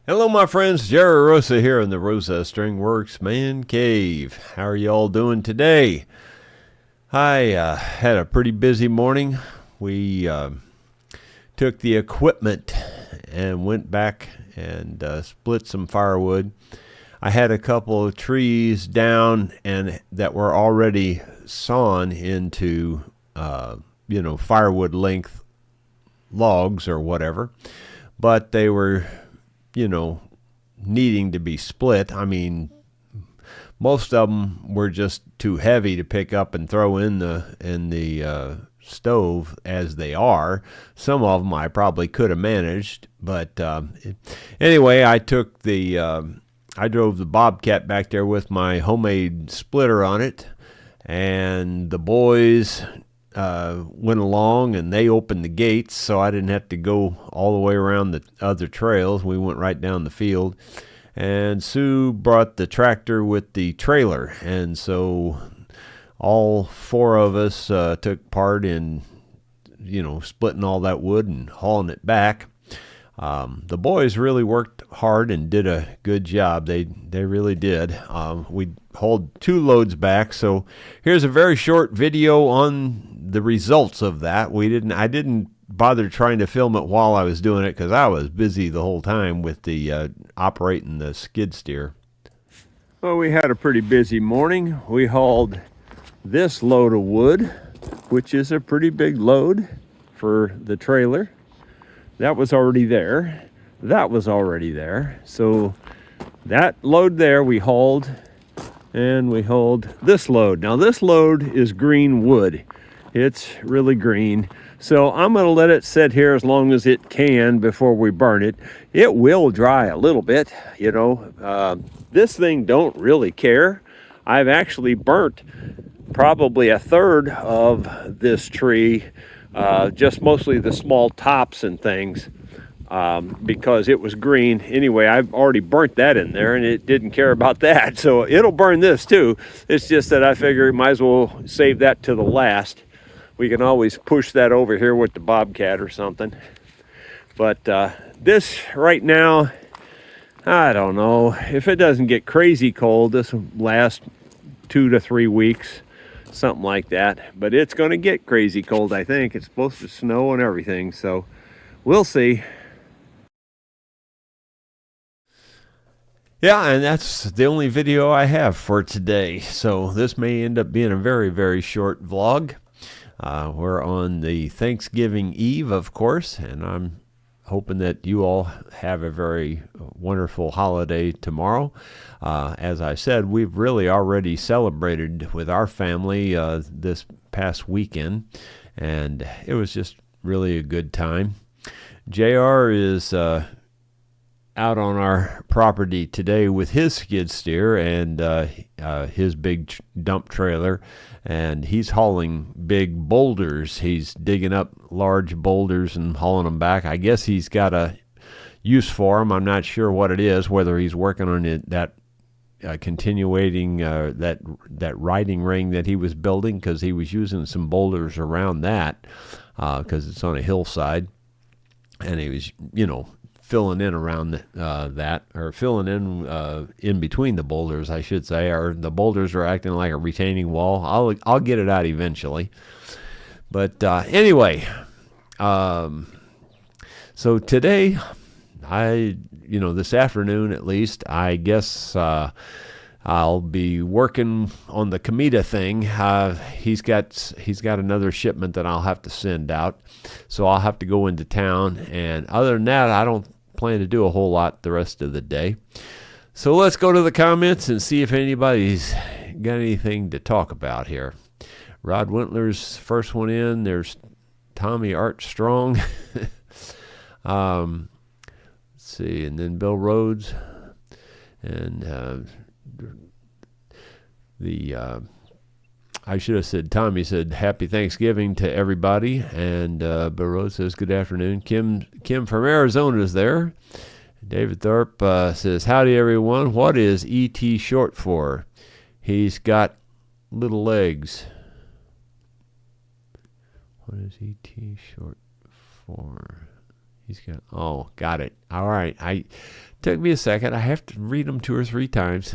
Hello, my friends. Jerry Rosa here in the Rosa String Works Man Cave. How are y'all doing today? I had a pretty busy morning. We took the equipment and went back and split some firewood. I had a couple of trees down and that were already sawn into, firewood length logs or whatever, but they were you know, needing to be split. I mean, most of them were just too heavy to pick up and throw in the stove as they are. Some of them I probably could have managed, but anyway, I drove the Bobcat back there with my homemade splitter on it, and the boys went along and they opened the gates, so I didn't have to go all the way around the other trails. We went right down the field, and Sue brought the tractor with the trailer, and so all four of us took part in splitting all that wood and hauling it back. The boys really worked hard and did a good job. They really did. We hauled 2 loads back. So here's a very short video on the results of that. I didn't bother trying to film it while I was doing it because I was busy the whole time with the operating the skid steer. Well, we had a pretty busy morning. We hauled this load of wood, which is a pretty big load for the trailer. That was already there. That was already there. So that load there we hauled, and we hauled this load. Now this load is green wood. It's really green. So I'm going to let it sit here as long as it can before we burn it. It will dry a little bit, This thing don't really care. I've actually burnt probably a third of this tree, just mostly the small tops and things, because it was green. Anyway, I've already burnt that in there and it didn't care about that. So it'll burn this too. It's just that I figure might as well save that to the last. We can always push that over here with the Bobcat or something. But this right now, I don't know. If it doesn't get crazy cold, this will last 2 to 3 weeks. Something like that, but it's going to get crazy cold. I think it's supposed to snow and everything, so we'll see. Yeah, and that's the only video I have for today, so this may end up being a very, very short vlog. We're on the Thanksgiving Eve, of course, and I'm hoping that you all have a very wonderful holiday tomorrow. As I said, we've really already celebrated with our family this past weekend, and it was just really a good time. JR is out on our property today with his skid steer and his big dump trailer, and he's hauling big boulders. He's digging up large boulders and hauling them back. I guess he's got a use for them. I'm not sure what it is, whether he's working on that continuating that riding ring that he was building, because he was using some boulders around that because it's on a hillside, and he was filling in around that, or filling in between the boulders, I should say, or the boulders are acting like a retaining wall. I'll get it out eventually. But anyway, so today, this afternoon at least, I guess I'll be working on the Comida thing. He's got another shipment that I'll have to send out, so I'll have to go into town. And other than that, I don't plan to do a whole lot the rest of the day. So let's go to the comments and see if anybody's got anything to talk about here. Rod Wintler's first one in. There's Tommy Armstrong. Let's see, and then Bill Rhodes, and I should have said, Tommy said happy Thanksgiving to everybody, and Bill Rhodes says good afternoon. Kim from Arizona is there. David Thorpe says howdy everyone. What is ET short for? He's got little legs. What is ET short for? He's got. Oh, got it. All right. Took me a second. I have to read them 2 or 3 times.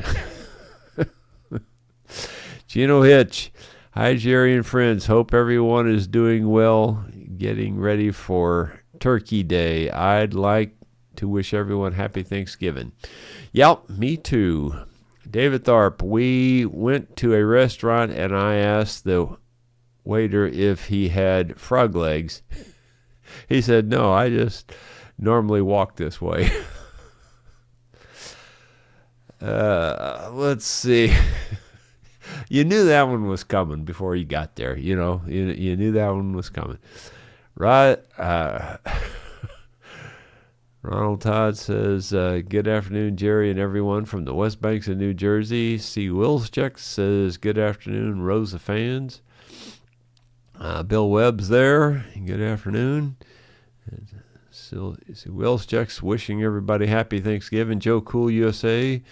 Gino Hitch. Hi, Jerry and friends. Hope everyone is doing well, getting ready for Turkey Day. I'd like to wish everyone happy Thanksgiving. Yep, me too. David Tharp. We went to a restaurant and I asked the waiter if he had frog legs. He said, no, I just normally walk this way. Let's see. You knew that one was coming before you got there. You know, you knew that one was coming. Right. Ronald Todd says, good afternoon, Jerry and everyone from the West Banks of New Jersey. C. Wilscheck says, good afternoon, Rosa fans. Bill Webb's there. Good afternoon. C. Wilscheck's wishing everybody happy Thanksgiving. Joe Cool USA.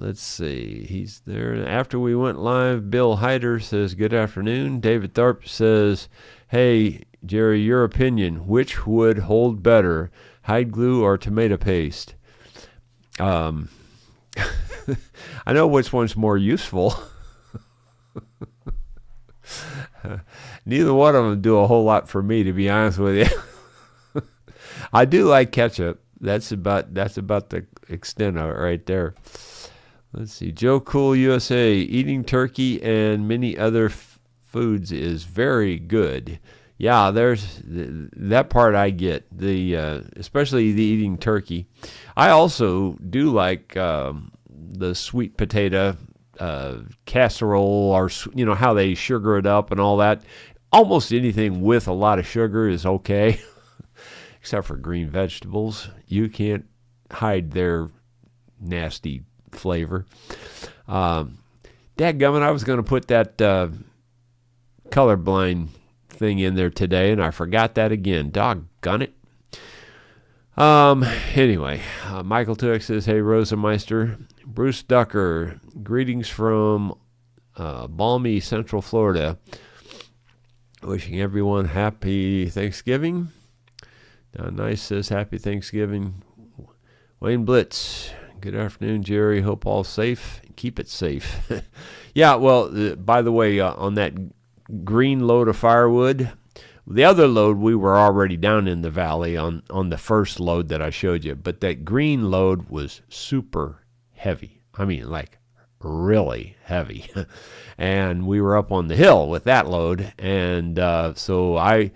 Let's see. He's there. After we went live, Bill Hyder says, good afternoon. David Tharp says, hey, Jerry, your opinion, which would hold better, hide glue or tomato paste? I know which one's more useful. Neither one of them do a whole lot for me, to be honest with you. I do like ketchup. That's about the extent of it right there. Let's see. Joe Cool USA. Eating turkey and many other foods is very good. Yeah, there's that part I get. Especially the eating turkey. I also do like the sweet potato casserole, or how they sugar it up and all that. Almost anything with a lot of sugar is okay, except for green vegetables. You can't hide their nasty flavor. Dadgummit, I was going to put that colorblind thing in there today, and I forgot that again. Doggone it. Anyway, Michael Tuck says, hey, Rosameister. Bruce Ducker, greetings from balmy Central Florida. Wishing everyone happy Thanksgiving. Don Nice says, happy Thanksgiving. Wayne Blitz, good afternoon, Jerry. Hope all safe. Keep it safe. Yeah, well, by the way, on that green load of firewood, the other load, we were already down in the valley on the first load that I showed you, but that green load was super heavy. I mean, like really heavy. And we were up on the hill with that load, and so I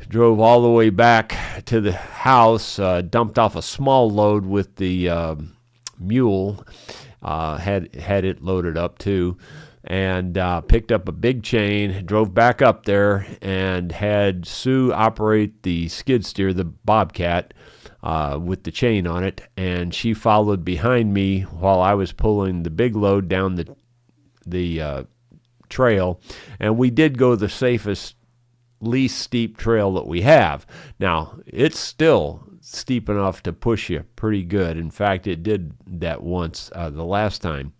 drove all the way back to the house, dumped off a small load with the mule, had it loaded up too, and picked up a big chain, drove back up there, and had Sue operate the skid steer, the Bobcat, with the chain on it, and she followed behind me while I was pulling the big load down the trail, and we did go the safest, least steep trail that we have. Now, it's still steep enough to push you pretty good. In fact, it did that once the last time.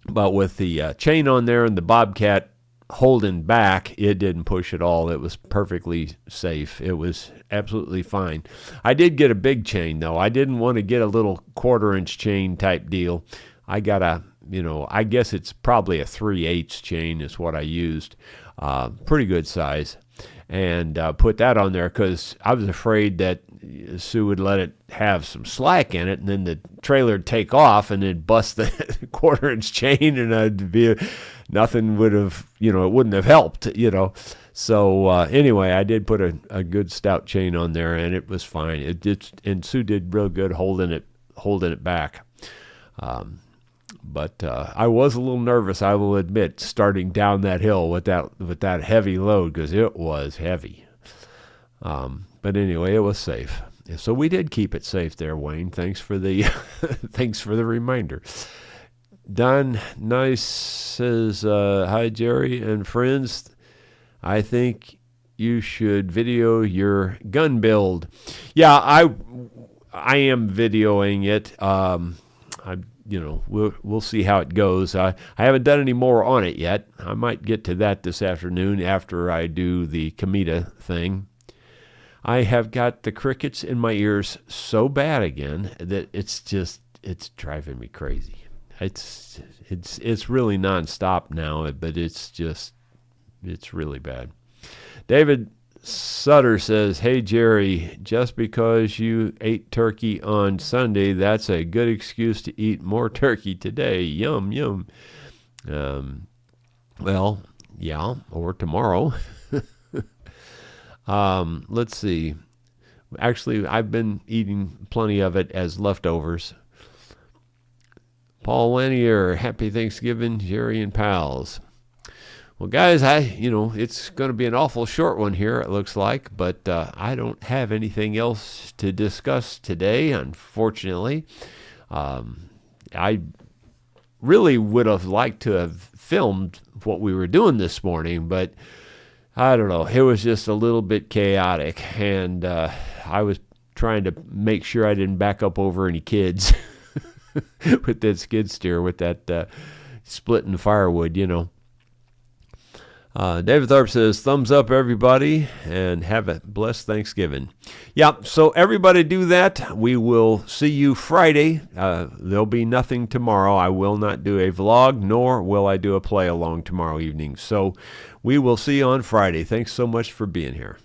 But with the chain on there and the Bobcat holding back, it didn't push at all. It was perfectly safe. It was absolutely fine. I did get a big chain, though. I didn't want to get a little 1/4-inch chain type deal. I got I guess it's probably a 3/8 chain is what I used. Pretty good size. And put that on there because I was afraid that Sue would let it have some slack in it, and then the trailer would take off and it'd bust the 1/4-inch chain, and nothing would have, it wouldn't have helped, So anyway, I did put a good stout chain on there, and it was fine. And Sue did real good holding it back. But I was a little nervous, I will admit, starting down that hill with that heavy load, because it was heavy. But anyway, it was safe. So we did keep it safe there, Wayne. Thanks for the thanks for the reminder. Don Nice says, hi, Jerry and friends. I think you should video your gun build. Yeah, I am videoing it. we'll see how it goes. I haven't done any more on it yet. I might get to that this afternoon after I do the Comida thing. I have got the crickets in my ears so bad again that it's driving me crazy. It's really nonstop now, but it's really bad. David Sutter says, "Hey Jerry, just because you ate turkey on Sunday, that's a good excuse to eat more turkey today. Yum yum." Well, yeah, or tomorrow. Let's see. Actually, I've been eating plenty of it as leftovers. Paul Lanier, happy Thanksgiving, Jerry and pals. Well, guys, it's going to be an awful short one here, it looks like, but I don't have anything else to discuss today, unfortunately. I really would have liked to have filmed what we were doing this morning, but I don't know. It was just a little bit chaotic, and I was trying to make sure I didn't back up over any kids with that skid steer, with that splitting firewood, David Tharp says, thumbs up, everybody, and have a blessed Thanksgiving. Yeah, so everybody do that. We will see you Friday. There'll be nothing tomorrow. I will not do a vlog, nor will I do a play along tomorrow evening. So we will see you on Friday. Thanks so much for being here.